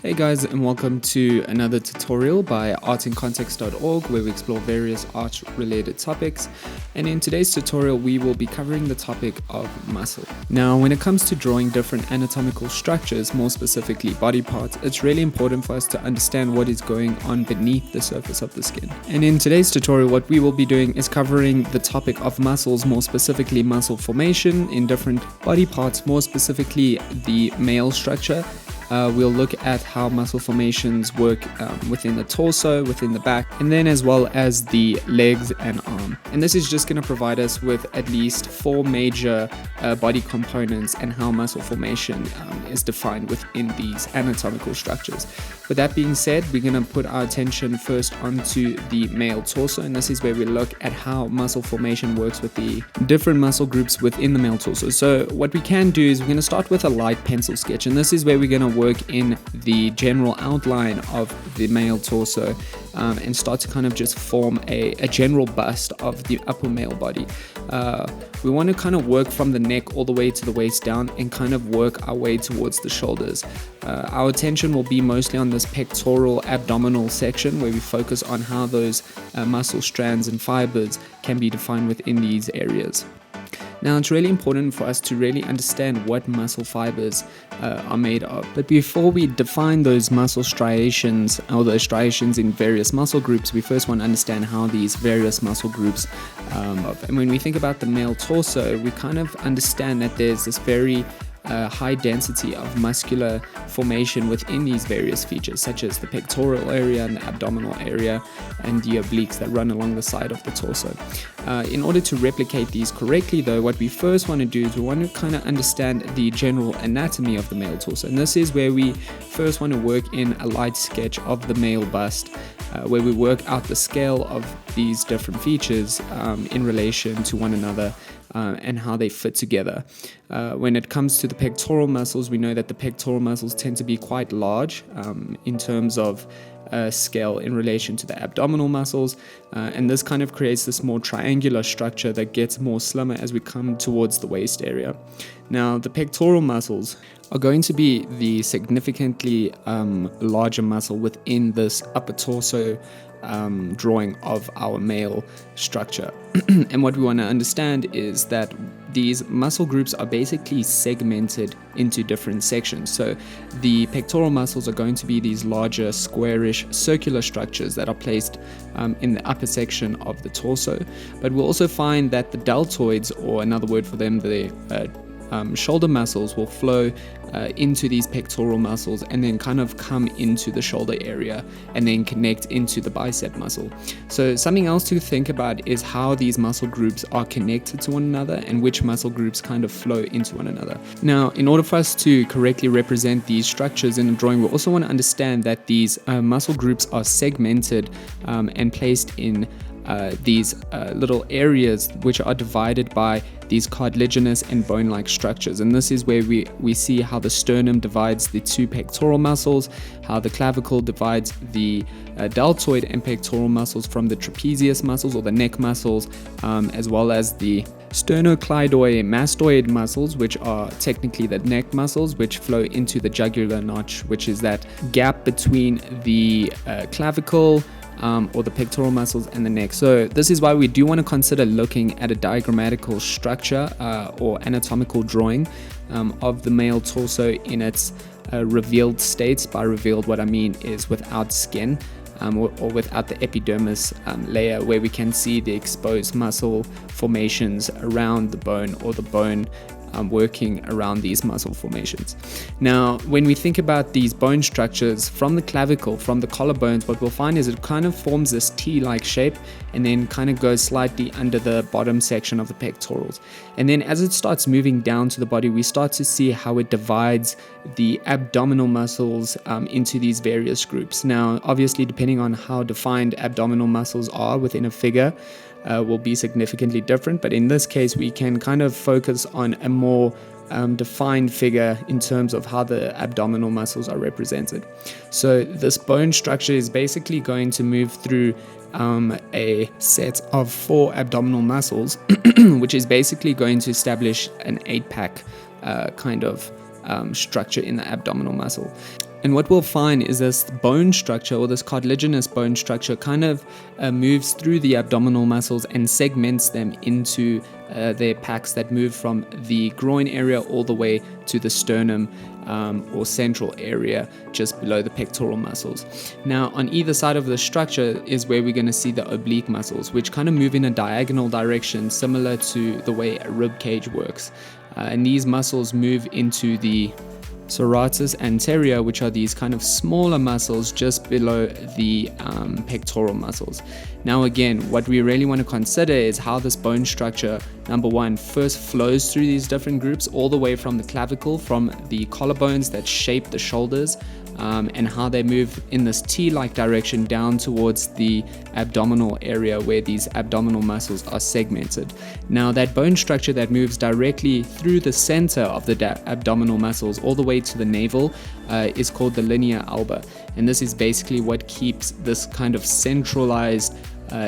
Hey guys, and welcome to another tutorial by artincontext.org, where we explore various art related topics. And in today's tutorial we will be covering the topic of muscle. Now when it comes to drawing different anatomical structures, more specifically body parts, it's really important for us to understand what is going on beneath the surface of the skin. And in today's tutorial what we will be doing is covering the topic of muscles, more specifically muscle formation in different body parts, more specifically the male structure. We'll look at how muscle formations work within the torso, within the back, and then as well as the legs and arm. And this is just going to provide us with at least 4 major body components and how muscle formation is defined within these anatomical structures. With that being said, we're going to put our attention first onto the male torso, and this is where we look at how muscle formation works with the different muscle groups within the male torso. So what we can do is we're going to start with a light pencil sketch, and this is where we're going to work in the general outline of the male torso and start to kind of just form a general bust of the upper male body. We want to kind of work from the neck all the way to the waist down and kind of work our way towards the shoulders. Our attention will be mostly on this pectoral abdominal section, where we focus on how those muscle strands and fibers can be defined within these areas. Now it's really important for us to really understand what muscle fibers are made of. But before we define those muscle striations or those striations in various muscle groups, we first want to understand how these various muscle groups and when we think about the male torso, we kind of understand that there's this very high density of muscular formation within these various features, such as the pectoral area and the abdominal area and the obliques that run along the side of the torso. In order to replicate these correctly though, what we first want to do is we want to kind of understand the general anatomy of the male torso, and this is where we first want to work in a light sketch of the male bust, where we work out the scale of these different features in relation to one another and how they fit together. When it comes to the pectoral muscles, we know that the pectoral muscles tend to be quite large in terms of scale in relation to the abdominal muscles, and this kind of creates this more triangular structure that gets more slimmer as we come towards the waist area. Now the pectoral muscles are going to be the significantly larger muscle within this upper torso drawing of our male structure. And what we want to understand is that these muscle groups are basically segmented into different sections. So the pectoral muscles are going to be these larger squarish circular structures that are placed in the upper section of the torso. But we'll also find that the deltoids, or another word for them, the shoulder muscles, will flow into these pectoral muscles and then kind of come into the shoulder area and then connect into the bicep muscle. So something else to think about is how these muscle groups are connected to one another and which muscle groups kind of flow into one another. Now, in order for us to correctly represent these structures in a drawing, we also want to understand that these muscle groups are segmented and placed in these little areas which are divided by these cartilaginous and bone-like structures, and this is where we see how the sternum divides the 2 pectoral muscles, how the clavicle divides the deltoid and pectoral muscles from the trapezius muscles or the neck muscles, as well as the sternocleidomastoid muscles, which are technically the neck muscles, which flow into the jugular notch, which is that gap between the clavicle or the pectoral muscles and the neck. So this is why we do want to consider looking at a diagrammatical structure or anatomical drawing of the male torso in its revealed states. By revealed, what I mean is without skin or without the epidermis layer, where we can see the exposed muscle formations around the bone, or the bone working around these muscle formations. Now, when we think about these bone structures from the clavicle, from the collarbones, what we'll find is it kind of forms this T-like shape and then kind of goes slightly under the bottom section of the pectorals. And then as it starts moving down to the body, we start to see how it divides the abdominal muscles into these various groups. Now, obviously, depending on how defined abdominal muscles are within a figure, will be significantly different, but in this case we can kind of focus on a more defined figure in terms of how the abdominal muscles are represented. So this bone structure is basically going to move through a set of 4 abdominal muscles, which is basically going to establish an 8-pack kind of structure in the abdominal muscle. And what we'll find is this bone structure, or this cartilaginous bone structure, kind of moves through the abdominal muscles and segments them into their packs that move from the groin area all the way to the sternum or central area just below the pectoral muscles. Now, on either side of the structure is where we're going to see the oblique muscles, which kind of move in a diagonal direction, similar to the way a rib cage works. And these muscles move into the serratus anterior, which are these kind of smaller muscles just below the pectoral muscles. Now again, what we really want to consider is how this bone structure, number one, first flows through these different groups all the way from the clavicle, from the collarbones that shape the shoulders, and how they move in this T-like direction down towards the abdominal area where these abdominal muscles are segmented. Now that bone structure that moves directly through the center of the abdominal muscles all the way to the navel is called the linea alba, and this is basically what keeps this kind of centralized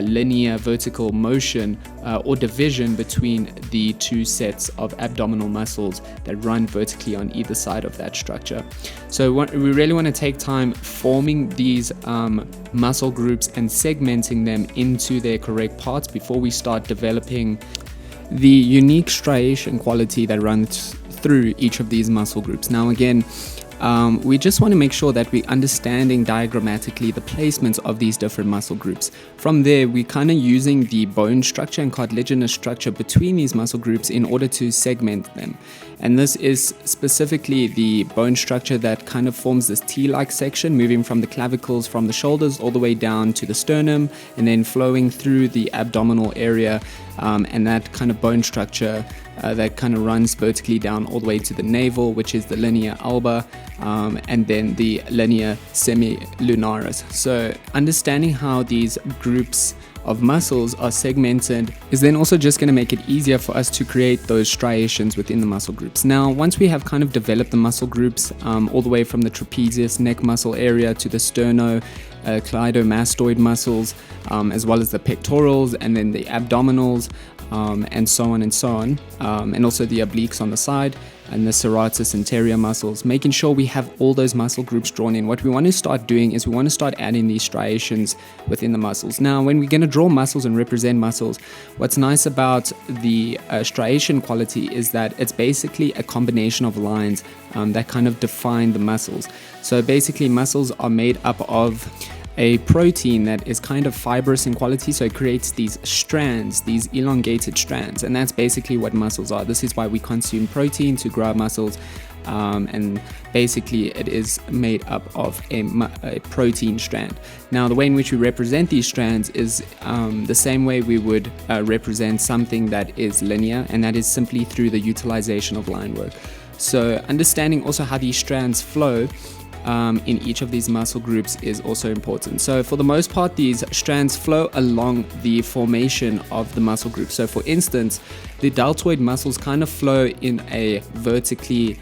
linear vertical motion or division between the two sets of abdominal muscles that run vertically on either side of that structure. So we really want to take time forming these muscle groups and segmenting them into their correct parts before we start developing the unique striation quality that runs through each of these muscle groups. Now again, we just want to make sure that we're understanding diagrammatically the placements of these different muscle groups. From there, we're kind of using the bone structure and cartilaginous structure between these muscle groups in order to segment them. And this is specifically the bone structure that kind of forms this T-like section, moving from the clavicles, from the shoulders all the way down to the sternum, and then flowing through the abdominal area, and that kind of bone structure that kind of runs vertically down all the way to the navel, which is the linea alba, and then the linea semilunaris. So understanding how these groups of muscles are segmented is then also just going to make it easier for us to create those striations within the muscle groups. Now, once we have kind of developed the muscle groups all the way from the trapezius neck muscle area to the sternocleidomastoid muscles, as well as the pectorals and then the abdominals, and so on, and also the obliques on the side and the serratus anterior muscles, making sure we have all those muscle groups drawn in. What we want to start doing is we want to start adding these striations within the muscles. Now, when we're going to draw muscles and represent muscles, what's nice about the striation quality is that it's basically a combination of lines that kind of define the muscles. So basically, muscles are made up of a protein that is kind of fibrous in quality, so it creates these strands, these elongated strands, and that's basically what muscles are. This is why we consume protein to grow our muscles, and basically it is made up of a protein strand. Now, the way in which we represent these strands is the same way we would represent something that is linear, and that is simply through the utilization of line work. So understanding also how these strands flow in each of these muscle groups is also important. So for the most part, these strands flow along the formation of the muscle group. So for instance, the deltoid muscles kind of flow in a vertical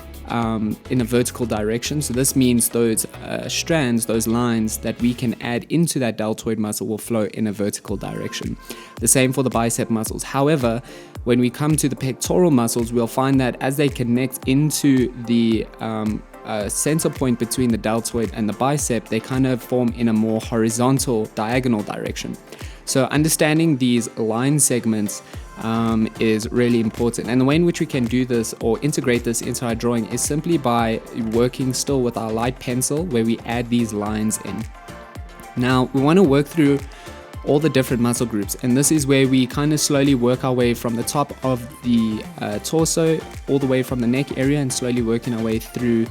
direction. So this means those strands, those lines that we can add into that deltoid muscle will flow in a vertical direction. The same for the bicep muscles. However, when we come to the pectoral muscles, we'll find that as they connect into the center point between the deltoid and the bicep, they kind of form in a more horizontal, diagonal direction. So understanding these line segments is really important, and the way in which we can do this or integrate this into our drawing is simply by working still with our light pencil, where we add these lines in. Now we want to work through all the different muscle groups, and this is where we kind of slowly work our way from the top of the torso all the way from the neck area, and slowly working our way through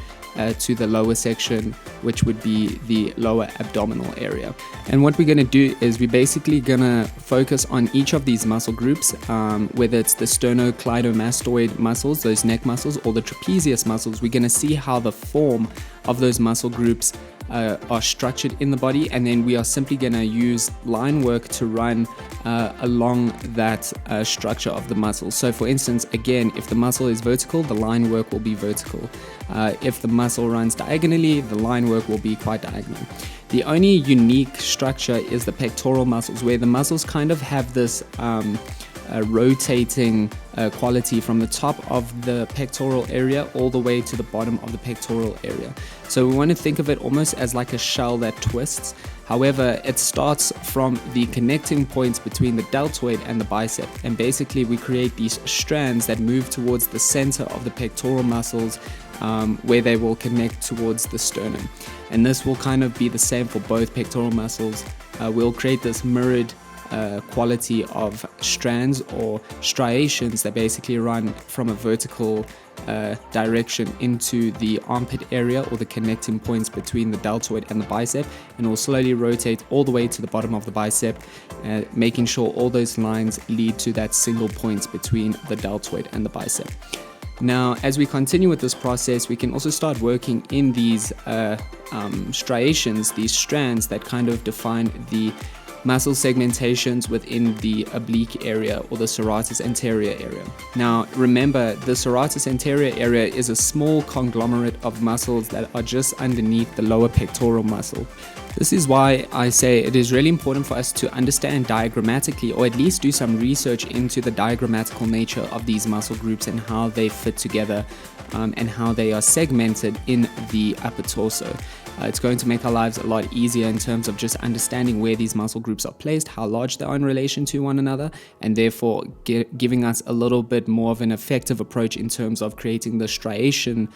to the lower section, which would be the lower abdominal area. And what we're going to do is we're basically going to focus on each of these muscle groups, whether it's the sternocleidomastoid muscles, those neck muscles, or the trapezius muscles. We're going to see how the form of those muscle groups are structured in the body, and then we are simply going to use line work to run along that structure of the muscle. So for instance, again, if the muscle is vertical, the line work will be vertical. If the muscle runs diagonally, the line work will be quite diagonal. The only unique structure is the pectoral muscles, where the muscles kind of have this rotating quality from the top of the pectoral area all the way to the bottom of the pectoral area. So we want to think of it almost as like a shell that twists. However, it starts from the connecting points between the deltoid and the bicep, and basically we create these strands that move towards the center of the pectoral muscles, where they will connect towards the sternum. And this will kind of be the same for both pectoral muscles. We'll create this mirrored quality of strands or striations that basically run from a vertical direction into the armpit area, or the connecting points between the deltoid and the bicep, and will slowly rotate all the way to the bottom of the bicep, making sure all those lines lead to that single point between the deltoid and the bicep. Now, as we continue with this process, we can also start working in these striations, these strands that kind of define the muscle segmentations within the oblique area or the serratus anterior area. Now, remember, the serratus anterior area is a small conglomerate of muscles that are just underneath the lower pectoral muscle. This is why I say it is really important for us to understand diagrammatically, or at least do some research into the diagrammatical nature of these muscle groups and how they fit together, and how they are segmented in the upper torso. It's going to make our lives a lot easier in terms of just understanding where these muscle groups are placed, how large they are in relation to one another, and therefore giving us a little bit more of an effective approach in terms of creating the striation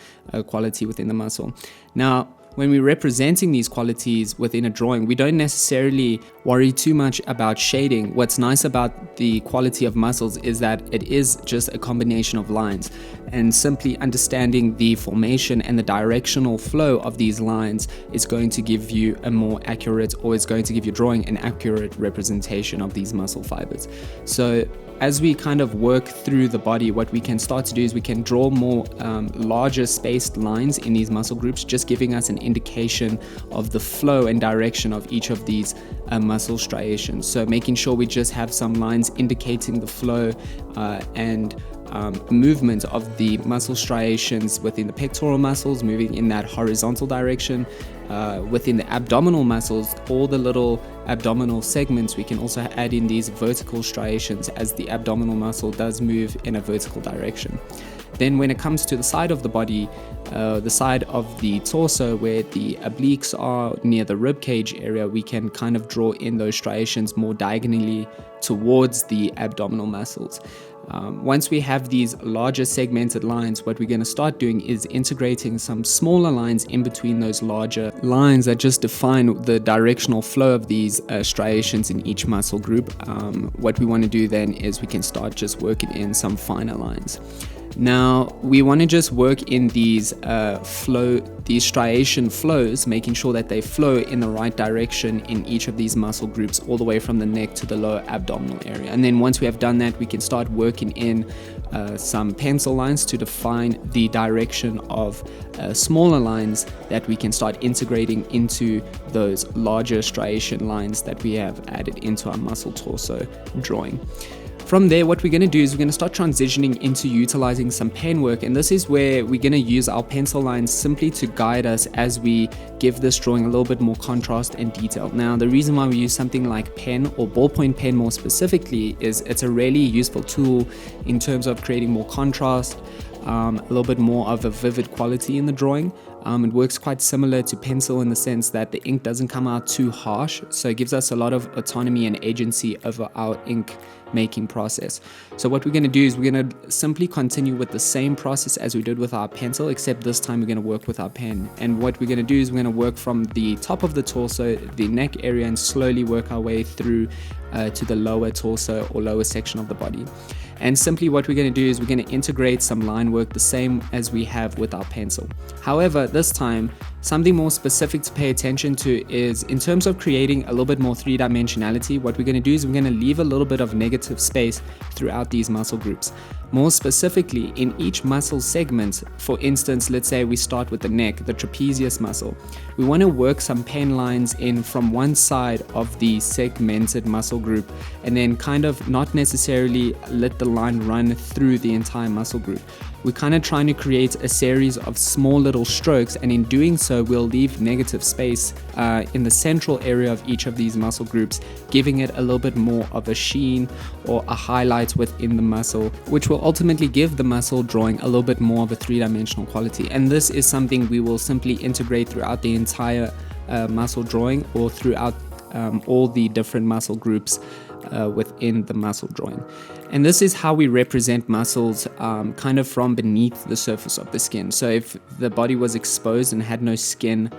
quality within the muscle. Now, when we're representing these qualities within a drawing, we don't necessarily worry too much about shading. What's nice about the quality of muscles is that it is just a combination of lines, and simply understanding the formation and the directional flow of these lines is going to give you a more accurate, or is going to give your drawing an accurate representation of these muscle fibers. So as we kind of work through the body, what we can start to do is we can draw more larger spaced lines in these muscle groups, just giving us an indication of the flow and direction of each of these muscle striations. So making sure we just have some lines indicating the flow and movement of the muscle striations within the pectoral muscles, moving in that horizontal direction. Within the abdominal muscles, all the little abdominal segments, we can also add in these vertical striations as the abdominal muscle does move in a vertical direction. Then when it comes to the side of the body, the side of the torso where the obliques are near the rib cage area, we can kind of draw in those striations more diagonally towards the abdominal muscles. Once we have these larger segmented lines, what we're going to start doing is integrating some smaller lines in between those larger lines that just define the directional flow of these striations in each muscle group. What we want to do then is we can start just working in some finer lines. Now, we want to just work in these striation flows, making sure that they flow in the right direction in each of these muscle groups, all the way from the neck to the lower abdominal area. And then once we have done that, we can start working in some pencil lines to define the direction of smaller lines that we can start integrating into those larger striation lines that we have added into our muscle torso drawing. From there, what we're going to do is we're going to start transitioning into utilizing some pen work, and this is where we're going to use our pencil lines simply to guide us as we give this drawing a little bit more contrast and detail. Now, the reason why we use something like pen or ballpoint pen more specifically is it's a really useful tool in terms of creating more contrast, a little bit more of a vivid quality in the drawing. It works quite similar to pencil in the sense that the ink doesn't come out too harsh, so it gives us a lot of autonomy and agency over our ink making process. So what we're going to do is we're going to simply continue with the same process as we did with our pencil, except this time we're going to work with our pen. And what we're going to do is we're going to work from the top of the torso, the neck area, and slowly work our way through to the lower torso or lower section of the body. And simply what we're going to do is we're going to integrate some line work the same as we have with our pencil. However, this time, something more specific to pay attention to is in terms of creating a little bit more three-dimensionality, what we're going to do is we're going to leave a little bit of negative space throughout these muscle groups. More specifically, in each muscle segment, for instance, let's say we start with the neck, the trapezius muscle. We want to work some pen lines in from one side of the segmented muscle group, and then kind of not necessarily let the line run through the entire muscle group. we're kind of trying to create a series of small little strokes, and in doing so we'll leave negative space in the central area of each of these muscle groups, giving it a little bit more of a sheen or a highlight within the muscle, which will ultimately give the muscle drawing a little bit more of a three-dimensional quality. And this is something we will simply integrate throughout the entire muscle drawing, or throughout all the different muscle groups within the muscle drawing. And this is how we represent muscles kind of from beneath the surface of the skin. So if the body was exposed and had no skin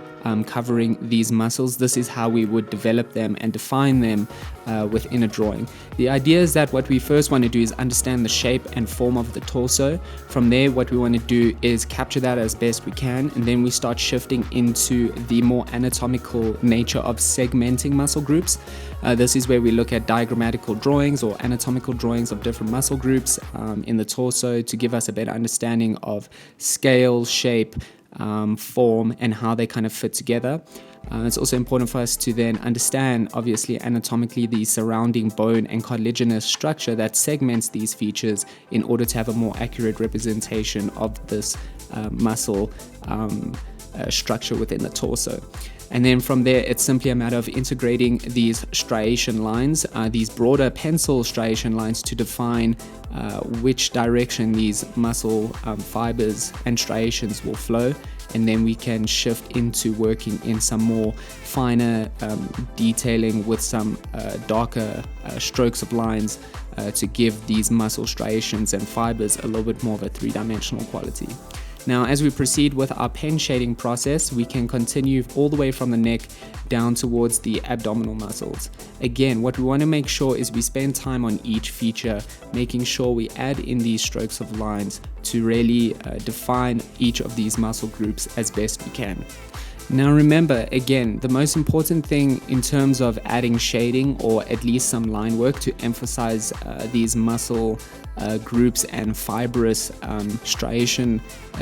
covering these muscles, this is how we would develop them and define them within a drawing. The idea is that what we first want to do is understand the shape and form of the torso. From there, what we want to do is capture that as best we can, and then we start shifting into the more anatomical nature of segmenting muscle groups. This is where we look at diagrammatical drawings or anatomical drawings of different muscle groups in the torso to give us a better understanding of scale, shape, form, and how they kind of fit together. It's also important for us to then understand, obviously, anatomically the surrounding bone and cartilaginous structure that segments these features in order to have a more accurate representation of this muscle structure within the torso. And then from there, it's simply a matter of integrating these striation lines, these broader pencil striation lines, to define which direction these muscle fibers and striations will flow. And then we can shift into working in some more finer detailing with some darker strokes of lines to give these muscle striations and fibers a little bit more of a three-dimensional quality. Now, as we proceed with our pen shading process, we can continue all the way from the neck down towards the abdominal muscles. Again, what we want to make sure is we spend time on each feature, making sure we add in these strokes of lines to really define each of these muscle groups as best we can. Now remember, again, the most important thing in terms of adding shading, or at least some line work to emphasize these muscle groups and fibrous striation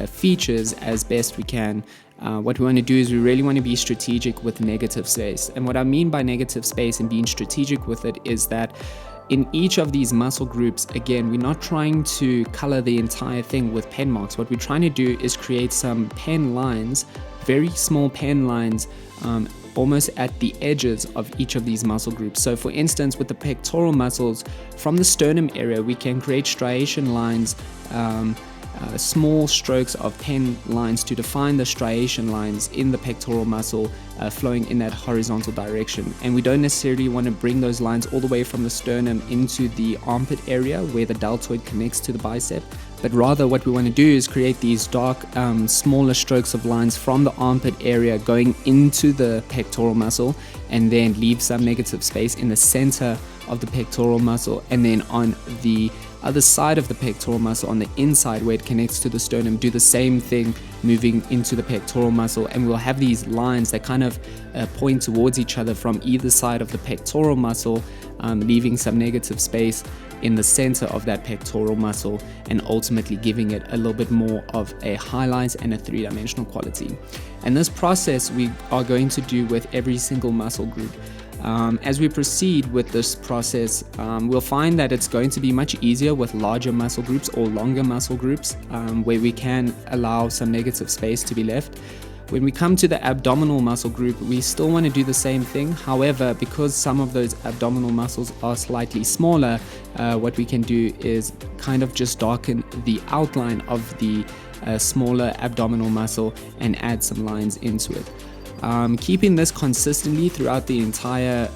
features as best we can, what we want to do is we really want to be strategic with negative space. And what I mean by negative space and being strategic with it is that in each of these muscle groups, again, we're not trying to color the entire thing with pen marks. What we're trying to do is create some pen lines, very small pen lines, almost at the edges of each of these muscle groups. So for instance, with the pectoral muscles, from the sternum area, we can create striation lines, small strokes of pen lines to define the striation lines in the pectoral muscle flowing in that horizontal direction. And we don't necessarily want to bring those lines all the way from the sternum into the armpit area where the deltoid connects to the bicep, but rather what we want to do is create these dark, smaller strokes of lines from the armpit area going into the pectoral muscle, and then leave some negative space in the center of the pectoral muscle, and then on the other side of the pectoral muscle, on the inside where it connects to the sternum, do the same thing moving into the pectoral muscle, and we'll have these lines that kind of point towards each other from either side of the pectoral muscle, leaving some negative space in the center of that pectoral muscle, and ultimately giving it a little bit more of a highlight and a three-dimensional quality. And this process we are going to do with every single muscle group. As we proceed with this process, we'll find that it's going to be much easier with larger muscle groups or longer muscle groups, where we can allow some negative space to be left. When we come to the abdominal muscle group, we still want to do the same thing. However, because some of those abdominal muscles are slightly smaller, what we can do is kind of just darken the outline of the smaller abdominal muscle and add some lines into it. Keeping this consistently throughout the entire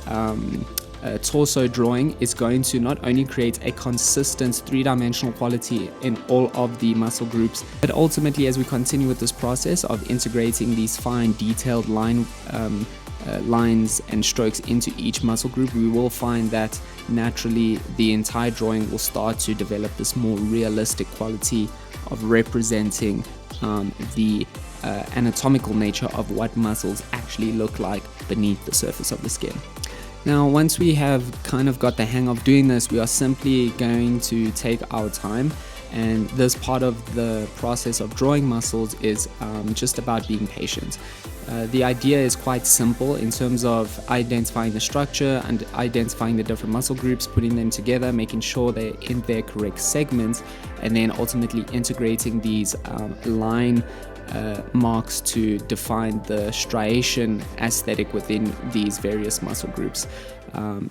torso drawing is going to not only create a consistent three-dimensional quality in all of the muscle groups, but ultimately, as we continue with this process of integrating these fine detailed lines and strokes into each muscle group, we will find that naturally the entire drawing will start to develop this more realistic quality of representing the anatomical nature of what muscles actually look like beneath the surface of the skin. Now, once we have kind of got the hang of doing this, we are simply going to take our time And this part of the process of drawing muscles is just about being patient. The idea is quite simple in terms of identifying the structure and identifying the different muscle groups, putting them together, making sure they're in their correct segments, and then ultimately integrating these line marks to define the striation aesthetic within these various muscle groups.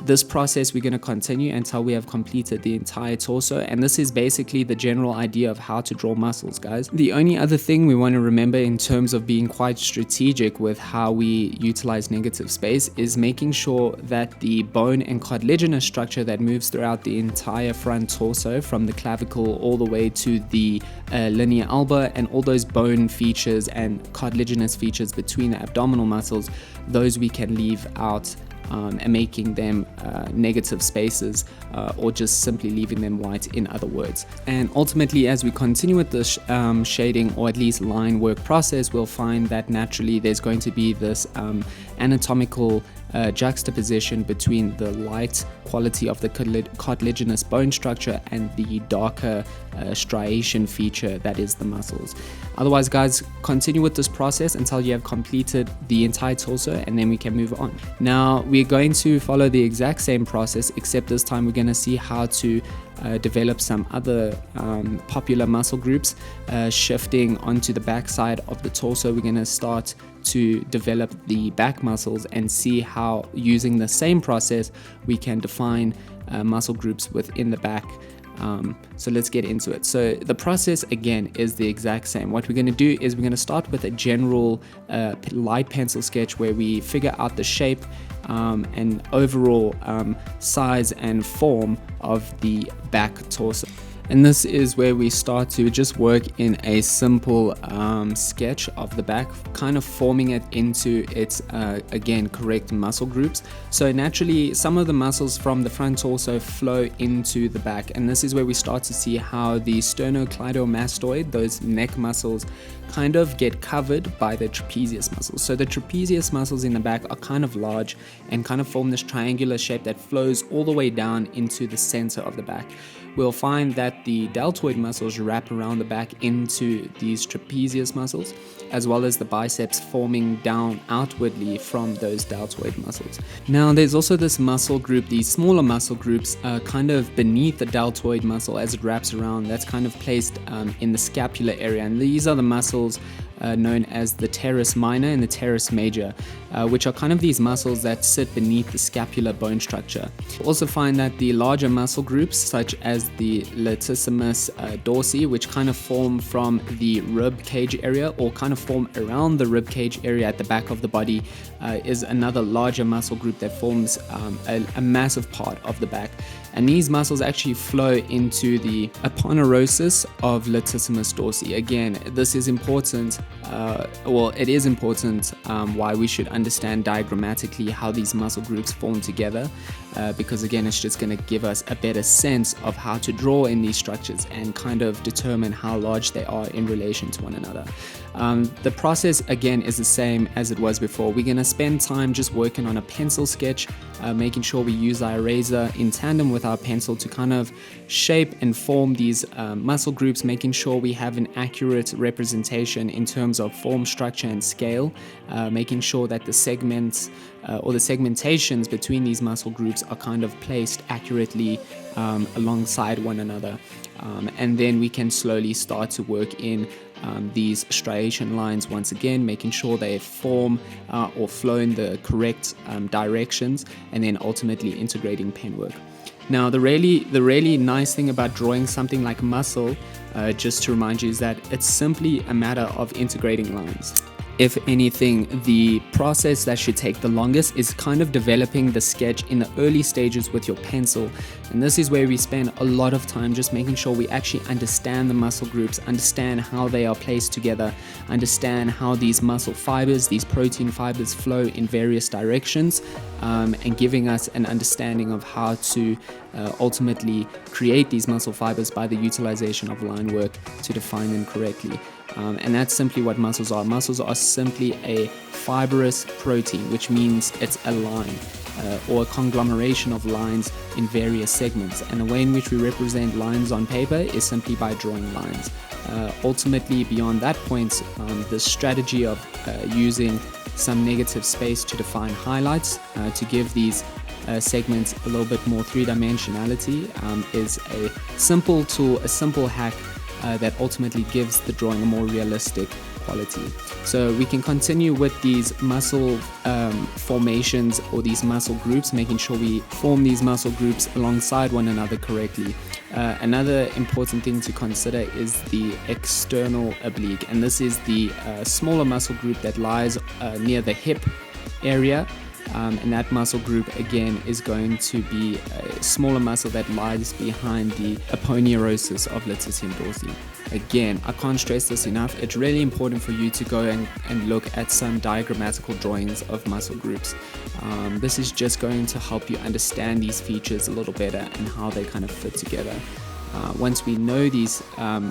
This process we're going to continue until we have completed the entire torso, and this is basically the general idea of how to draw muscles, guys. The only other thing we want to remember in terms of being quite strategic with how we utilize negative space is making sure that the bone and cartilaginous structure that moves throughout the entire front torso, from the clavicle all the way to the linea alba, and all those bone features and cartilaginous features between the abdominal muscles, those we can leave out and making them negative spaces, or just simply leaving them white, in other words. And ultimately, as we continue with this shading or at least line work process, we'll find that naturally there's going to be this anatomical juxtaposition between the light quality of the cartilaginous bone structure and the darker striation feature that is the muscles. Otherwise, guys, continue with this process until you have completed the entire torso, and then we can move on. Now we're going to follow the exact same process, except this time we're going to see how to develop some other popular muscle groups. Shifting onto the back side of the torso, we're going to start to develop the back muscles and see how, using the same process, we can define muscle groups within the back. So let's get into it. So the process again is the exact same. What we're going to do is we're going to start with a general light pencil sketch where we figure out the shape and overall size and form of the back torso. And this is where we start to just work in a simple sketch of the back, kind of forming it into its, again, correct muscle groups. So naturally, some of the muscles from the front torso flow into the back. And this is where we start to see how the sternocleidomastoid, those neck muscles, kind of get covered by the trapezius muscles. So the trapezius muscles in the back are kind of large and kind of form this triangular shape that flows all the way down into the center of the back. We'll find that the deltoid muscles wrap around the back into these trapezius muscles, as well as the biceps forming down outwardly from those deltoid muscles. Now there's also this muscle group, these smaller muscle groups kind of beneath the deltoid muscle as it wraps around, that's kind of placed in the scapular area, and these are the muscles known as the teres minor and the teres major, which are kind of these muscles that sit beneath the scapular bone structure. We'll also find that the larger muscle groups, such as the latissimus dorsi, which kind of form from the rib cage area or kind of form around the rib cage area at the back of the body, is another larger muscle group that forms a massive part of the back. And these muscles actually flow into the aponeurosis of latissimus dorsi. Again, this is important. It is important why we should understand diagrammatically how these muscle groups form together, because again, it's just going to give us a better sense of how to draw in these structures and kind of determine how large they are in relation to one another. The process again is the same as it was before. We're going to spend time just working on a pencil sketch, making sure we use our eraser in tandem with our pencil to kind of shape and form these muscle groups, making sure we have an accurate representation in terms of form, structure, and scale, making sure that the segments or the segmentations between these muscle groups are kind of placed accurately alongside one another. And then we can slowly start to work in these striation lines once again, making sure they form or flow in the correct directions, and then ultimately integrating pen work. Now, the really nice thing about drawing something like muscle, just to remind you, is that it's simply a matter of integrating lines. If anything, the process that should take the longest is kind of developing the sketch in the early stages with your pencil. And this is where we spend a lot of time just making sure we actually understand the muscle groups, understand how they are placed together, understand how these muscle fibers, these protein fibers flow in various directions, and giving us an understanding of how to ultimately create these muscle fibers by the utilization of line work to define them correctly. And that's simply what muscles are. Muscles are simply a fibrous protein, which means it's a line. or a conglomeration of lines in various segments. And the way in which we represent lines on paper is simply by drawing lines. Ultimately, beyond that point, the strategy of using some negative space to define highlights to give these segments a little bit more three-dimensionality is a simple tool, a simple hack that ultimately gives the drawing a more realistic quality. So we can continue with these muscle formations or these muscle groups, making sure we form these muscle groups alongside one another correctly. Another important thing to consider is the external oblique, and this is the smaller muscle group that lies near the hip area. And that muscle group again is going to be a smaller muscle that lies behind the aponeurosis of latissium dorsi. Again, I can't stress this enough. It's really important for you to go and look at some diagrammatical drawings of muscle groups. This is just going to help you understand these features a little better and how they kind of fit together. Once we know these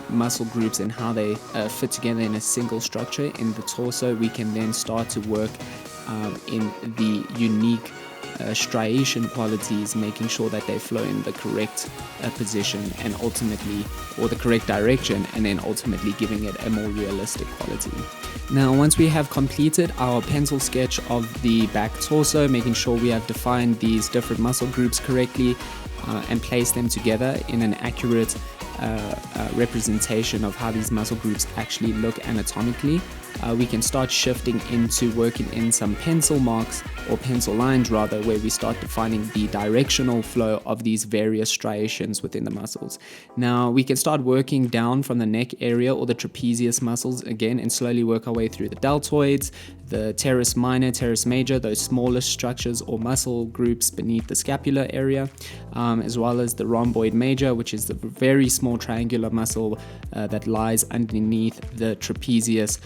muscle groups and how they fit together in a single structure in the torso, we can then start to work in the unique striation qualities, making sure that they flow in the correct position and ultimately, or the correct direction, and then ultimately giving it a more realistic quality. Now, once we have completed our pencil sketch of the back torso, making sure we have defined these different muscle groups correctly and placed them together in an accurate representation of how these muscle groups actually look anatomically, we can start shifting into working in some pencil marks, or pencil lines rather, where we start defining the directional flow of these various striations within the muscles. Now we can start working down from the neck area or the trapezius muscles again and slowly work our way through the deltoids, the teres minor, teres major, those smaller structures or muscle groups beneath the scapular area, as well as the rhomboid major, which is the very small triangular muscle that lies underneath the trapezius,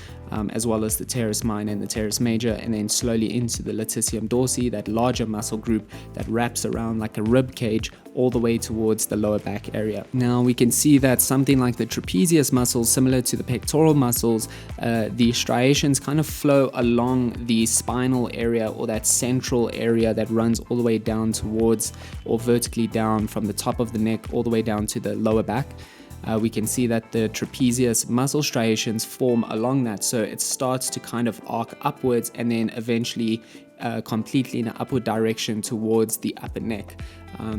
as well as the teres minor and the teres major, and then slowly into the latissium dorsi, that larger muscle group that wraps around like a rib cage all the way towards the lower back area. Now we can see that something like the trapezius muscles, similar to the pectoral muscles, the striations kind of flow along the spinal area, or that central area that runs all the way down towards, or vertically down from the top of the neck all the way down to the lower back. We can see that the trapezius muscle striations form along that, so it starts to kind of arc upwards and then eventually completely in an upward direction towards the upper neck.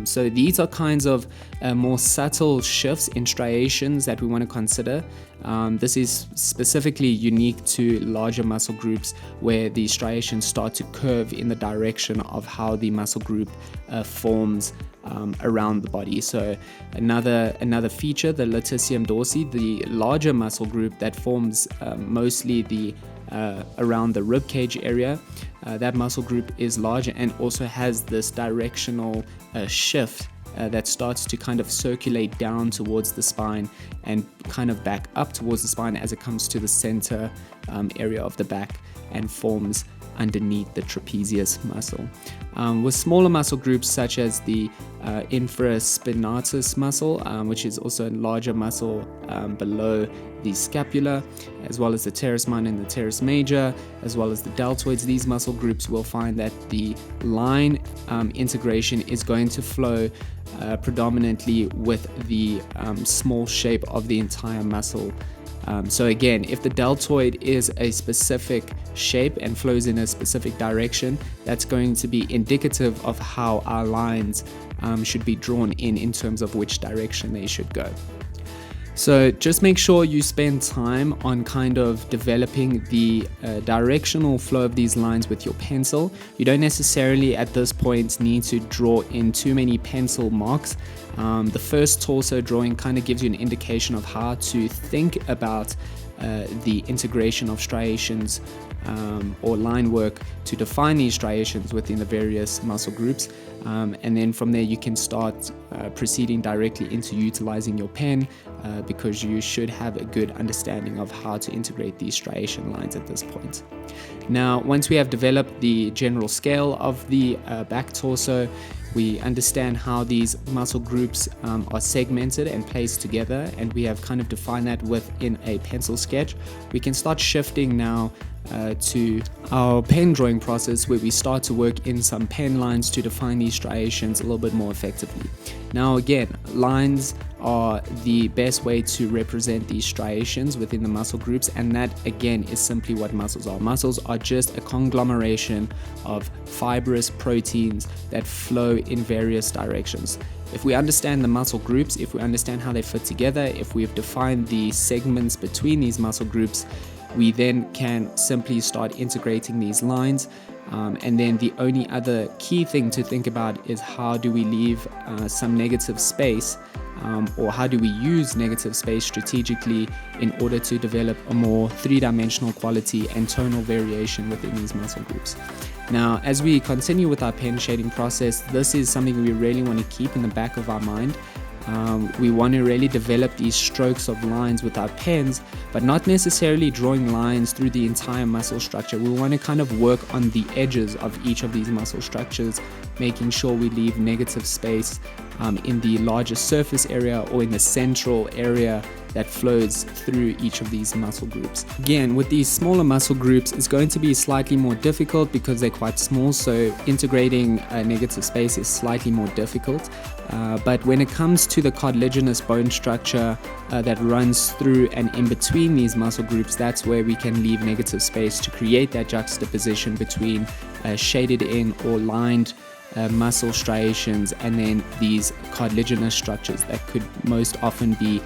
So these are kinds of more subtle shifts in striations that we want to consider. This is specifically unique to larger muscle groups, where the striations start to curve in the direction of how the muscle group forms around the body. So another feature, the latissium dorsi, the larger muscle group that forms mostly the around the rib cage area, that muscle group is larger and also has this directional shift that starts to kind of circulate down towards the spine and kind of back up towards the spine as it comes to the center area of the back and forms underneath the trapezius muscle. With smaller muscle groups such as the infraspinatus muscle, which is also a larger muscle below the scapula, as well as the teres minor and the teres major, as well as the deltoids, these muscle groups will find that the line integration is going to flow predominantly with the small shape of the entire muscle. So again, if the deltoid is a specific shape and flows in a specific direction, that's going to be indicative of how our lines should be drawn in terms of which direction they should go. So just make sure you spend time on kind of developing the directional flow of these lines with your pencil. You don't necessarily at this point need to draw in too many pencil marks. The first torso drawing kind of gives you an indication of how to think about the integration of striations or line work to define these striations within the various muscle groups, and then from there you can start proceeding directly into utilizing your pen because you should have a good understanding of how to integrate these striation lines at this point. Now, once we have developed the general scale of the back torso, we understand how these muscle groups are segmented and placed together, and we have kind of defined that within a pencil sketch. We can start shifting now to our pen drawing process, where we start to work in some pen lines to define these striations a little bit more effectively. Now again, lines are the best way to represent these striations within the muscle groups, and that again is simply what muscles are. Muscles are just a conglomeration of fibrous proteins that flow in various directions. If we understand the muscle groups, if we understand how they fit together, if we've defined the segments between these muscle groups, we then can simply start integrating these lines. And then the only other key thing to think about is how do we leave some negative space, or how do we use negative space strategically in order to develop a more three-dimensional quality and tonal variation within these muscle groups. Now, as we continue with our pen shading process, this is something we really want to keep in the back of our mind. We want to really develop these strokes of lines with our pens, but not necessarily drawing lines through the entire muscle structure. We want to kind of work on the edges of each of these muscle structures, making sure we leave negative space in the larger surface area or in the central area that flows through each of these muscle groups. Again, with these smaller muscle groups, it's going to be slightly more difficult because they're quite small, so integrating negative space is slightly more difficult. But when it comes to the cartilaginous bone structure that runs through and in between these muscle groups, that's where we can leave negative space to create that juxtaposition between shaded in or lined muscle striations and then these cartilaginous structures that could most often be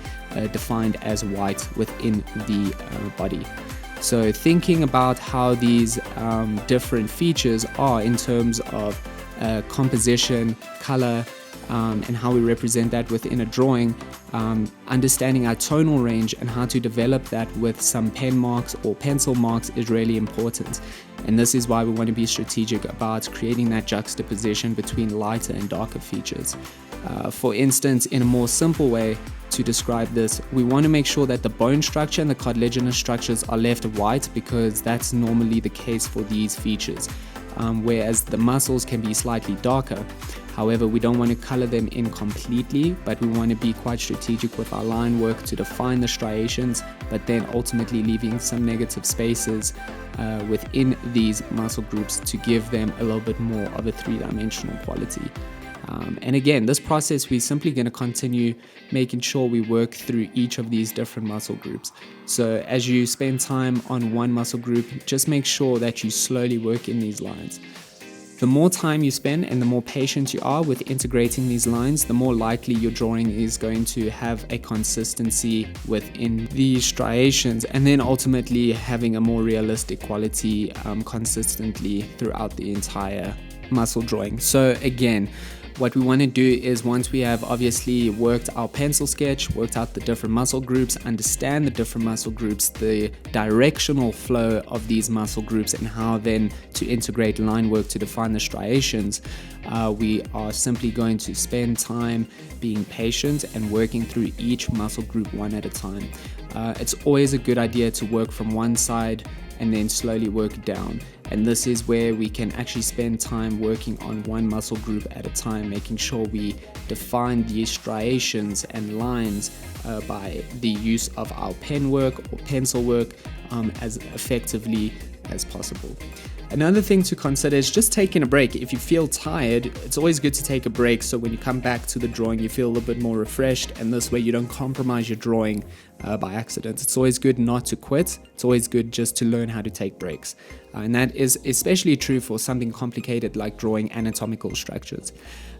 defined as white within the body. So thinking about how these different features are in terms of composition, color, and how we represent that within a drawing, understanding our tonal range and how to develop that with some pen marks or pencil marks is really important. And this is why we want to be strategic about creating that juxtaposition between lighter and darker features. For instance, in a more simple way to describe this, we want to make sure that the bone structure and the cartilaginous structures are left white, because that's normally the case for these features, whereas the muscles can be slightly darker. However, we don't want to color them in completely, but we want to be quite strategic with our line work to define the striations, but then ultimately leaving some negative spaces within these muscle groups to give them a little bit more of a three-dimensional quality. And again, this process, we're simply going to continue making sure we work through each of these different muscle groups. So as you spend time on one muscle group, just make sure that you slowly work in these lines. The more time you spend and the more patient you are with integrating these lines, the more likely your drawing is going to have a consistency within these striations, and then ultimately having a more realistic quality consistently throughout the entire muscle drawing. So again, what we want to do is, once we have obviously worked our pencil sketch, worked out the different muscle groups, understand the different muscle groups, the directional flow of these muscle groups, and how then to integrate line work to define the striations, we are simply going to spend time being patient and working through each muscle group one at a time. It's always a good idea to work from one side and then slowly work down. And this is where we can actually spend time working on one muscle group at a time, making sure we define these striations and lines by the use of our pen work or pencil work as effectively as possible. Another thing to consider is just taking a break. If you feel tired, it's always good to take a break, so when you come back to the drawing you feel a little bit more refreshed, and this way you don't compromise your drawing by accident. It's always good not to quit. It's always good just to learn how to take breaks. And that is especially true for something complicated like drawing anatomical structures.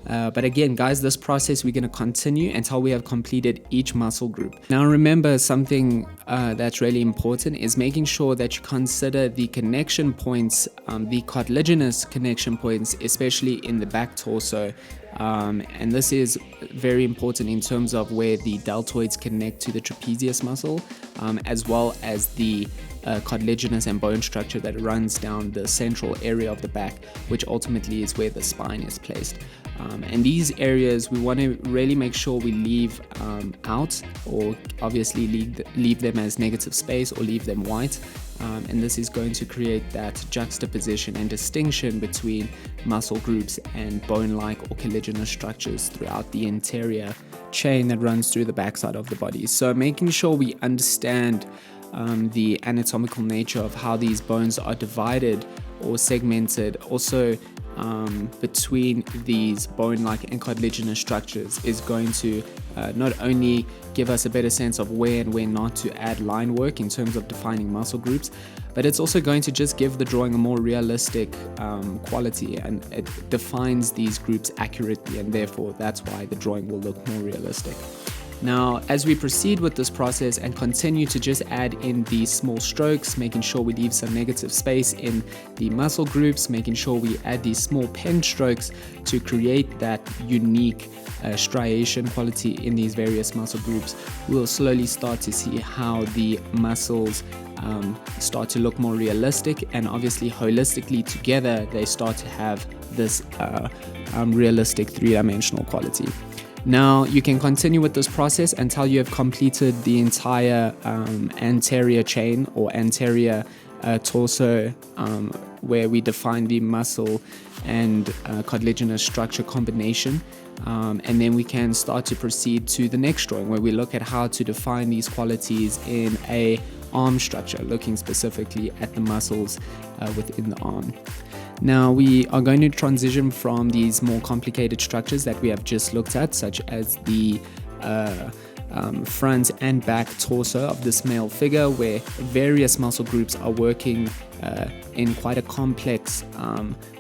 But again, guys, this process we're going to continue until we have completed each muscle group. Now remember, something that's really important is making sure that you consider the connection points, the cartilaginous connection points, especially in the back torso. And this is very important in terms of where the deltoids connect to the trapezius muscle, as well as the cartilaginous and bone structure that runs down the central area of the back, which ultimately is where the spine is placed. And these areas we want to really make sure we leave out, or obviously leave them as negative space or leave them white. And this is going to create that juxtaposition and distinction between muscle groups and bone-like or collagenous structures throughout the interior chain that runs through the backside of the body. So making sure we understand the anatomical nature of how these bones are divided or segmented, also between these bone-like and cartilaginous structures, is going to not only give us a better sense of where and where not to add line work in terms of defining muscle groups, but it's also going to just give the drawing a more realistic quality, and it defines these groups accurately, and therefore that's why the drawing will look more realistic. Now, as we proceed with this process and continue to just add in these small strokes, making sure we leave some negative space in the muscle groups, making sure we add these small pen strokes to create that unique striation quality in these various muscle groups, we'll slowly start to see how the muscles start to look more realistic, and obviously holistically together they start to have this realistic three-dimensional quality. Now you can continue with this process until you have completed the entire anterior chain or anterior torso, where we define the muscle and cartilaginous structure combination. And then we can start to proceed to the next drawing, where we look at how to define these qualities in a arm structure, looking specifically at the muscles within the arm. Now we are going to transition from these more complicated structures that we have just looked at, such as the front and back torso of this male figure, where various muscle groups are working in quite a complex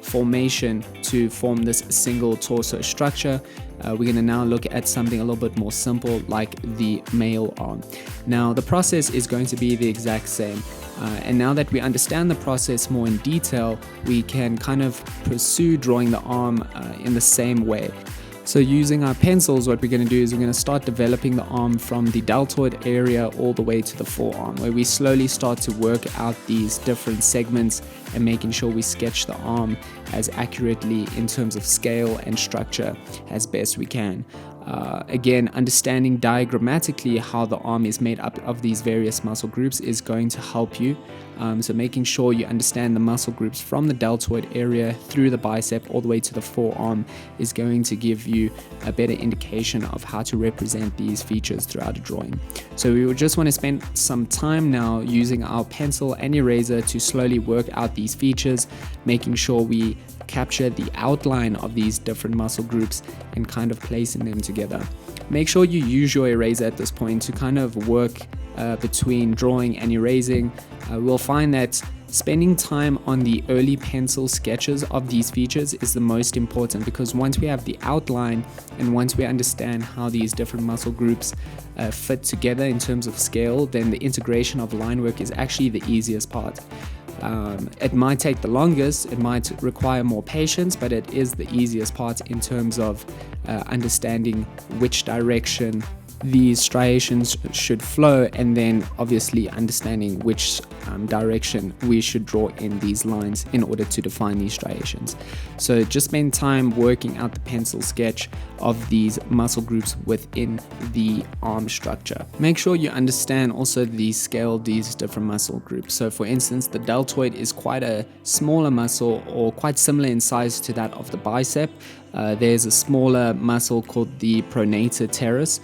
formation to form this single torso structure. We're going to now look at something a little bit more simple, like the male arm. Now the process is going to be the exact same. And now that we understand the process more in detail, we can kind of pursue drawing the arm in the same way. So using our pencils, what we're going to do is we're going to start developing the arm from the deltoid area all the way to the forearm, where we slowly start to work out these different segments and making sure we sketch the arm as accurately in terms of scale and structure as best we can. Again, understanding diagrammatically how the arm is made up of these various muscle groups is going to help you. So making sure you understand the muscle groups from the deltoid area through the bicep all the way to the forearm is going to give you a better indication of how to represent these features throughout a drawing. So we would just want to spend some time now using our pencil and eraser to slowly work out these features, making sure we capture the outline of these different muscle groups and kind of placing them together. Make sure you use your eraser at this point to kind of work between drawing and erasing. We'll find that spending time on the early pencil sketches of these features is the most important, because once we have the outline and once we understand how these different muscle groups fit together in terms of scale, then the integration of line work is actually the easiest part. It might take the longest, it might require more patience, but it is the easiest part in terms of understanding which direction these striations should flow, and then obviously understanding which direction we should draw in these lines in order to define these striations. So just spend time working out the pencil sketch of these muscle groups within the arm structure. Make sure you understand also the scale of these different muscle groups. So for instance, the deltoid is quite a smaller muscle, or quite similar in size to that of the bicep. There's a smaller muscle called the pronator teres,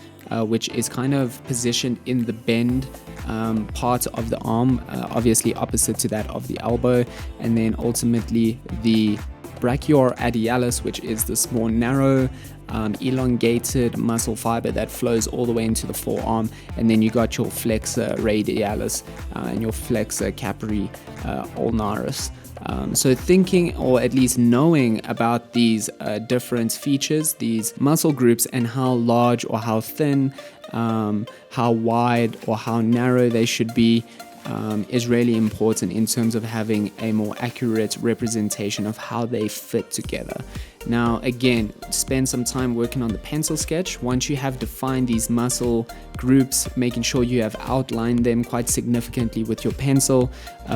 which is kind of positioned in the bend part of the arm, obviously opposite to that of the elbow, and then ultimately the brachioradialis, which is this more narrow, elongated muscle fiber that flows all the way into the forearm, and then you got your flexor radialis and your flexor capri ulnaris. So thinking, or at least knowing about these different features, these muscle groups, and how large or how thin, how wide or how narrow they should be, is really important in terms of having a more accurate representation of how they fit together. Now again, spend some time working on the pencil sketch. Once you have defined these muscle groups, making sure you have outlined them quite significantly with your pencil,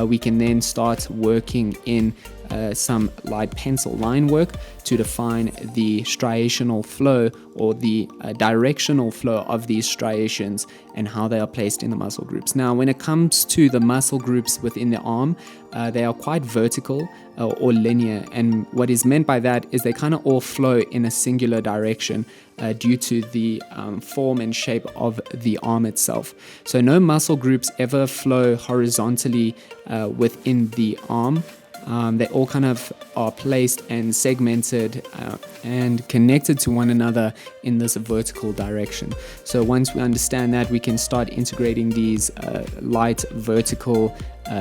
we can then start working in some light pencil line work to define the striational flow or the directional flow of these striations and how they are placed in the muscle groups. Now, when it comes to the muscle groups within the arm, they are quite vertical or linear, and what is meant by that is they kind of all flow in a singular direction due to the form and shape of the arm itself. So no muscle groups ever flow horizontally within the arm. They all kind of are placed and segmented and connected to one another in this vertical direction. So once we understand that, we can start integrating these light vertical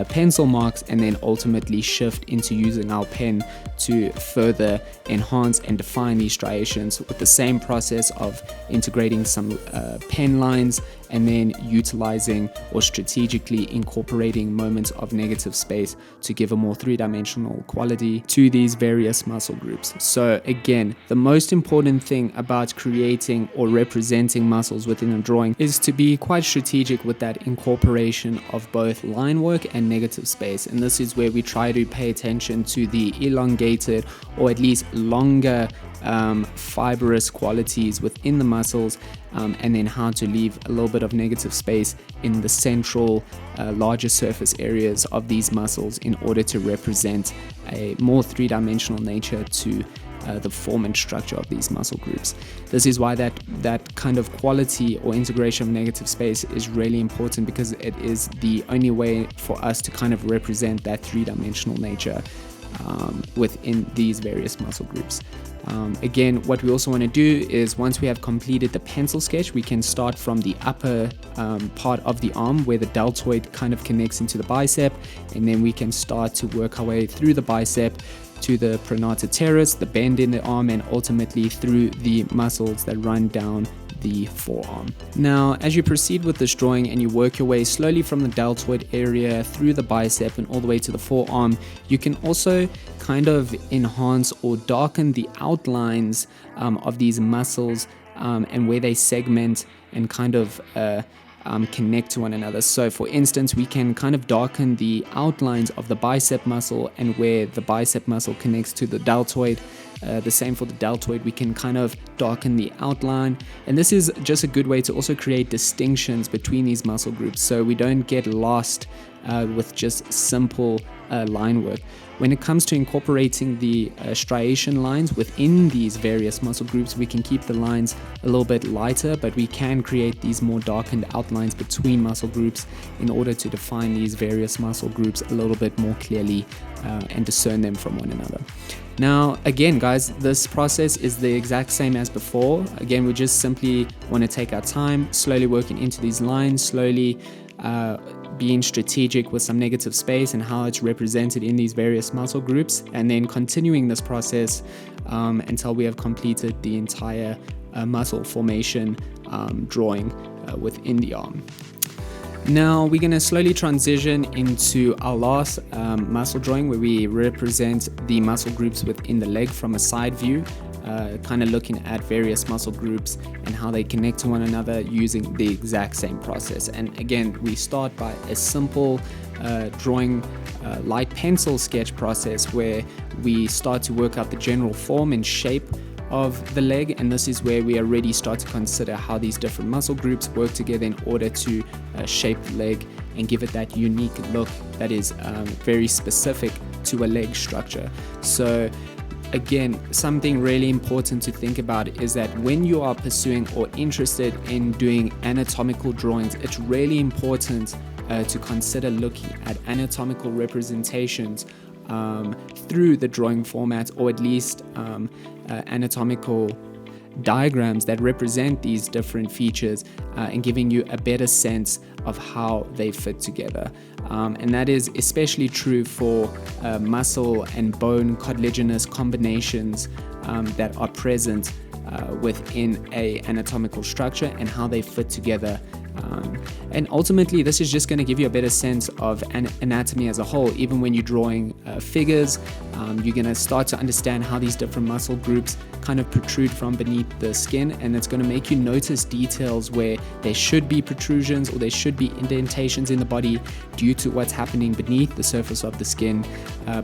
pencil marks and then ultimately shift into using our pen to further enhance and define these striations with the same process of integrating some pen lines and then utilizing or strategically incorporating moments of negative space to give a more three-dimensional quality to these various muscle groups. So again, the most important thing about creating or representing muscles within a drawing is to be quite strategic with that incorporation of both line work and negative space. And this is where we try to pay attention to the elongated or at least longer fibrous qualities within the muscles, and then how to leave a little bit of negative space in the central larger surface areas of these muscles in order to represent a more three-dimensional nature to the form and structure of these muscle groups. This is why that kind of quality or integration of negative space is really important, because it is the only way for us to kind of represent that three-dimensional nature within these various muscle groups. Again, what we also want to do is, once we have completed the pencil sketch, we can start from the upper part of the arm where the deltoid kind of connects into the bicep, and then we can start to work our way through the bicep to the pronator teres, the bend in the arm, and ultimately through the muscles that run down the forearm. Now, as you proceed with this drawing and you work your way slowly from the deltoid area through the bicep and all the way to the forearm, you can also kind of enhance or darken the outlines of these muscles and where they segment and kind of connect to one another. So for instance, we can kind of darken the outlines of the bicep muscle and where the bicep muscle connects to the deltoid. The same for the deltoid, we can kind of darken the outline, and this is just a good way to also create distinctions between these muscle groups so we don't get lost with just simple line work. When it comes to incorporating the striation lines within these various muscle groups, we can keep the lines a little bit lighter, but we can create these more darkened outlines between muscle groups in order to define these various muscle groups a little bit more clearly and discern them from one another. Now, again, guys, this process is the exact same as before. Again, we just simply want to take our time, slowly working into these lines, slowly being strategic with some negative space and how it's represented in these various muscle groups, and then continuing this process until we have completed the entire muscle formation drawing within the arm. Now we're going to slowly transition into our last muscle drawing, where we represent the muscle groups within the leg from a side view, kind of looking at various muscle groups and how they connect to one another using the exact same process. And again, we start by a simple drawing light pencil sketch process where we start to work out the general form and shape of the leg, and this is where we already start to consider how these different muscle groups work together in order to shape the leg and give it that unique look that is very specific to a leg structure. So again, something really important to think about is that when you are pursuing or interested in doing anatomical drawings, it's really important to consider looking at anatomical representations through the drawing format, or at least anatomical diagrams that represent these different features and giving you a better sense of how they fit together. And that is especially true for muscle and bone cartilaginous combinations that are present within a anatomical structure and how they fit together And ultimately, this is just going to give you a better sense of anatomy as a whole. Even when you're drawing figures, you're going to start to understand how these different muscle groups kind of protrude from beneath the skin, and it's going to make you notice details where there should be protrusions or there should be indentations in the body due to what's happening beneath the surface of the skin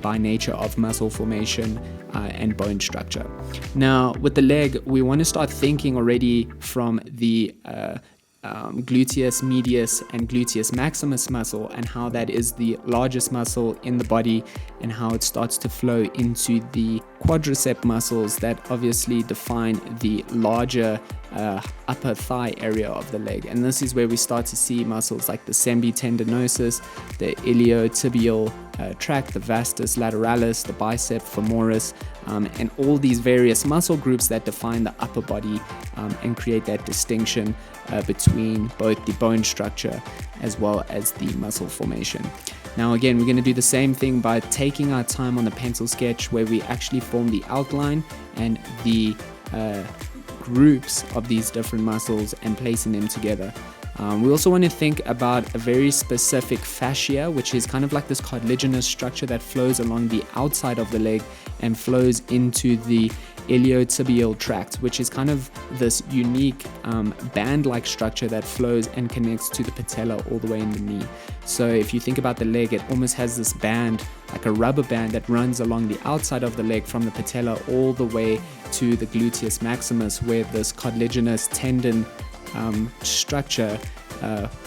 by nature of muscle formation and bone structure. Now, with the leg, we want to start thinking already from the gluteus medius and gluteus maximus muscle, and how that is the largest muscle in the body, and how it starts to flow into the quadricep muscles that obviously define the larger upper thigh area of the leg. And this is where we start to see muscles like the sembitendinosus, the iliotibial tract, the vastus lateralis, the bicep femoris, and all these various muscle groups that define the upper body and create that distinction between both the bone structure as well as the muscle formation. Now again, we're going to do the same thing by taking our time on the pencil sketch, where we actually form the outline and the groups of these different muscles and placing them together. We also want to think about a very specific fascia, which is kind of like this cartilaginous structure that flows along the outside of the leg and flows into the iliotibial tract, which is kind of this unique band-like structure that flows and connects to the patella all the way in the knee. So if you think about the leg, it almost has this band, like a rubber band, that runs along the outside of the leg from the patella all the way to the gluteus maximus, where this cartilaginous tendon structure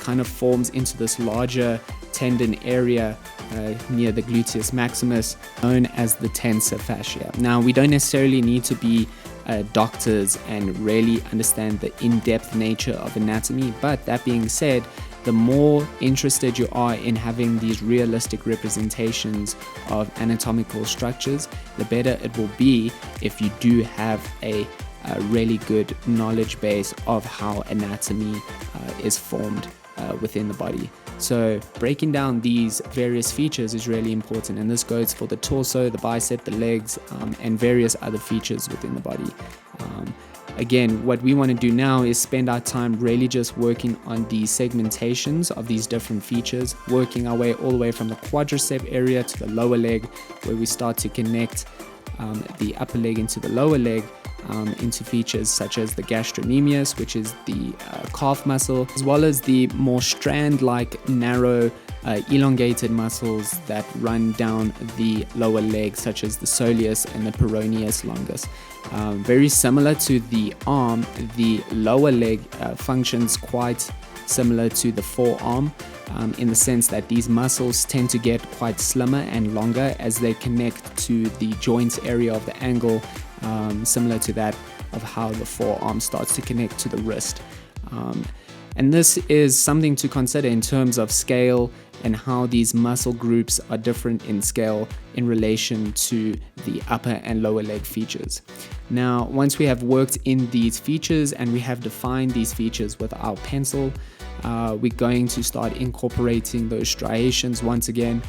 kind of forms into this larger tendon area near the gluteus maximus, known as the tensor fascia. Now, we don't necessarily need to be doctors and really understand the in-depth nature of anatomy, but that being said, the more interested you are in having these realistic representations of anatomical structures, the better it will be if you do have a really good knowledge base of how anatomy is formed within the body. So breaking down these various features is really important, and this goes for the torso, the bicep, the legs, and various other features within the body. Again, what we want to do now is spend our time really just working on the segmentations of these different features, working our way all the way from the quadricep area to the lower leg, where we start to connect the upper leg into the lower leg, into features such as the gastrocnemius, which is the calf muscle, as well as the more strand-like, narrow, elongated muscles that run down the lower leg, such as the soleus and the peroneus longus. Very similar to the arm, the lower leg functions quite similar to the forearm, in the sense that these muscles tend to get quite slimmer and longer as they connect to the joints area of the ankle, similar to that of how the forearm starts to connect to the wrist. And this is something to consider in terms of scale and how these muscle groups are different in scale in relation to the upper and lower leg features. Now, once we have worked in these features and we have defined these features with our pencil, we're going to start incorporating those striations once again,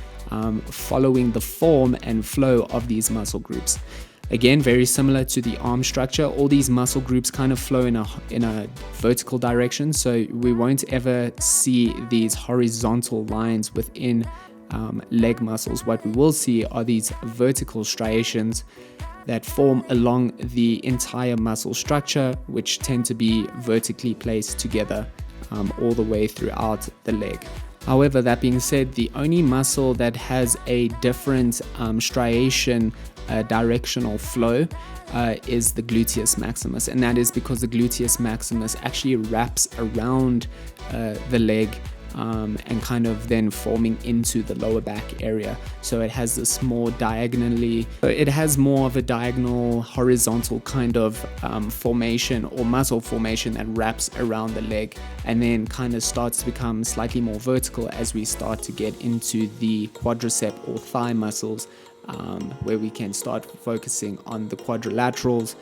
following the form and flow of these muscle groups. Again, very similar to the arm structure, all these muscle groups kind of flow in a vertical direction, so we won't ever see these horizontal lines within leg muscles. What we will see are these vertical striations that form along the entire muscle structure, which tend to be vertically placed together all the way throughout the leg. However, that being said, the only muscle that has a different striation directional flow is the gluteus maximus, and that is because the gluteus maximus actually wraps around the leg and kind of then forming into the lower back area. So it has this more it has more of a diagonal horizontal kind of formation or muscle formation that wraps around the leg, and then kind of starts to become slightly more vertical as we start to get into the quadricep or thigh muscles, where we can start focusing on the quadrilaterals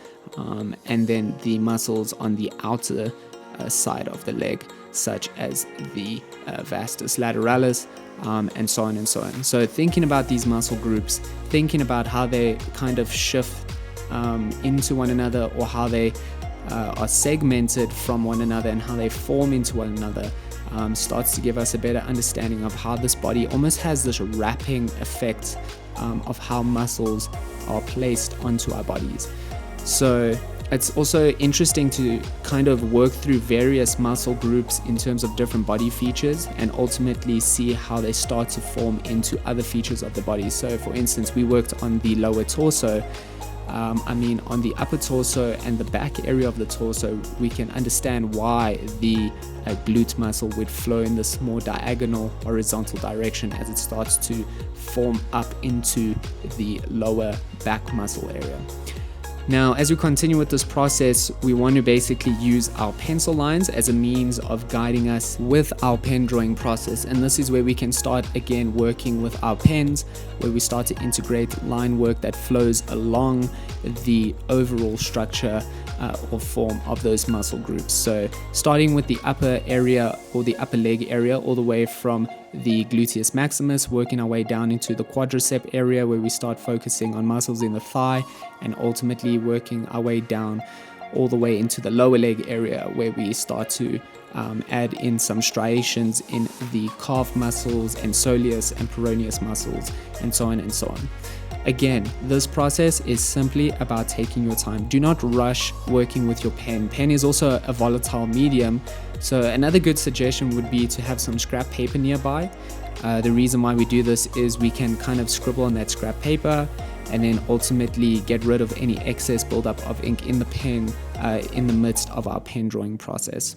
and then the muscles on the outer side of the leg, such as the vastus lateralis, and so on and so on. So thinking about these muscle groups, thinking about how they kind of shift into one another, or how they are segmented from one another and how they form into one another, starts to give us a better understanding of how this body almost has this wrapping effect of how muscles are placed onto our bodies. So it's also interesting to kind of work through various muscle groups in terms of different body features and ultimately see how they start to form into other features of the body. So for instance, we worked on the lower torso. On the upper torso and the back area of the torso, we can understand why the glute muscle would flow in this more diagonal, horizontal direction as it starts to form up into the lower back muscle area. Now, as we continue with this process, we want to basically use our pencil lines as a means of guiding us with our pen drawing process. And this is where we can start again working with our pens, where we start to integrate line work that flows along the overall structure or form of those muscle groups. So starting with the upper area or the upper leg area, all the way from the gluteus maximus, working our way down into the quadricep area where we start focusing on muscles in the thigh, and ultimately working our way down all the way into the lower leg area where we start to add in some striations in the calf muscles and soleus and peroneus muscles, and so on and so on. Again, this process is simply about taking your time. Do not rush working with your pen. Pen is also a volatile medium, so another good suggestion would be to have some scrap paper nearby. The reason why we do this is we can kind of scribble on that scrap paper and then ultimately get rid of any excess buildup of ink in the pen in the midst of our pen drawing process.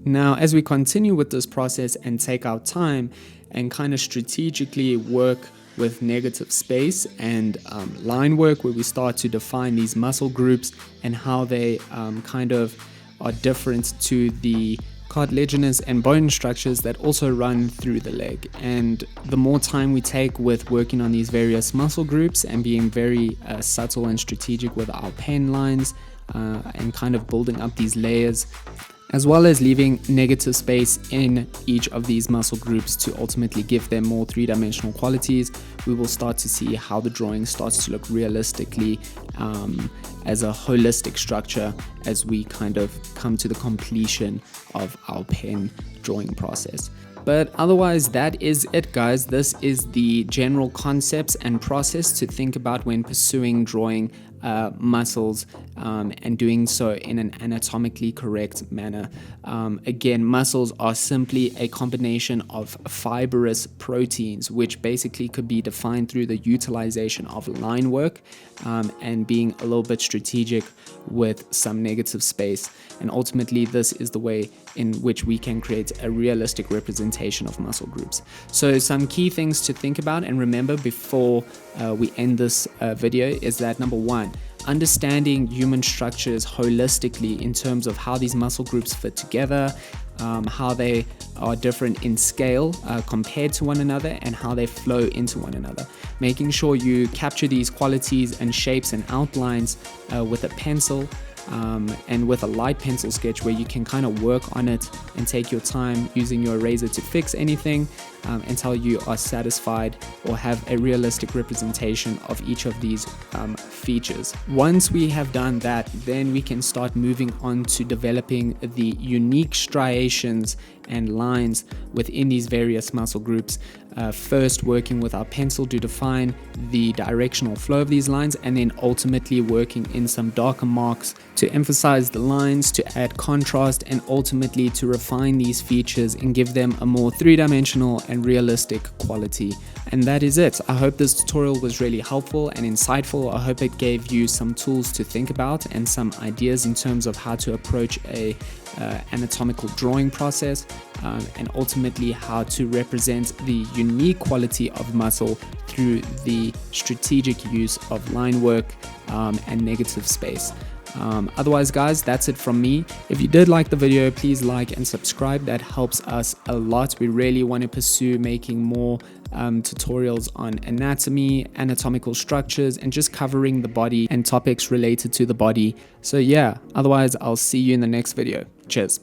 Now, as we continue with this process and take our time and kind of strategically work with negative space and line work, where we start to define these muscle groups and how they kind of are different to the cartilaginous and bone structures that also run through the leg. And the more time we take with working on these various muscle groups and being very subtle and strategic with our pen lines and kind of building up these layers, as well as leaving negative space in each of these muscle groups to ultimately give them more three-dimensional qualities, we will start to see how the drawing starts to look realistically as a holistic structure as we kind of come to the completion of our pen drawing process. But otherwise, that is it, guys. This is the general concepts and process to think about when pursuing drawing muscles and doing so in an anatomically correct manner. Again, muscles are simply a combination of fibrous proteins, which basically could be defined through the utilization of line work and being a little bit strategic with some negative space. And ultimately, this is the way in which we can create a realistic representation of muscle groups. So some key things to think about and remember before we end this video is that, number one, understanding human structures holistically in terms of how these muscle groups fit together, how they are different in scale compared to one another, and how they flow into one another. Making sure you capture these qualities and shapes and outlines with a pencil and with a light pencil sketch, where you can kind of work on it and take your time using your eraser to fix anything until you are satisfied or have a realistic representation of each of these features. Once we have done that, then we can start moving on to developing the unique striations and lines within these various muscle groups. First working with our pencil to define the directional flow of these lines, and then ultimately working in some darker marks to emphasize the lines, to add contrast, and ultimately to refine these features and give them a more three-dimensional and realistic quality. And that is it. I hope this tutorial was really helpful and insightful. I hope it gave you some tools to think about and some ideas in terms of how to approach a anatomical drawing process, and ultimately how to represent the unique quality of muscle through the strategic use of line work and negative space. Otherwise, guys, that's it from me. If you did like the video, please like and subscribe. That helps us a lot. We really want to pursue making more tutorials on anatomy, anatomical structures, and just covering the body and topics related to the body. So yeah, otherwise I'll see you in the next video. Cheers.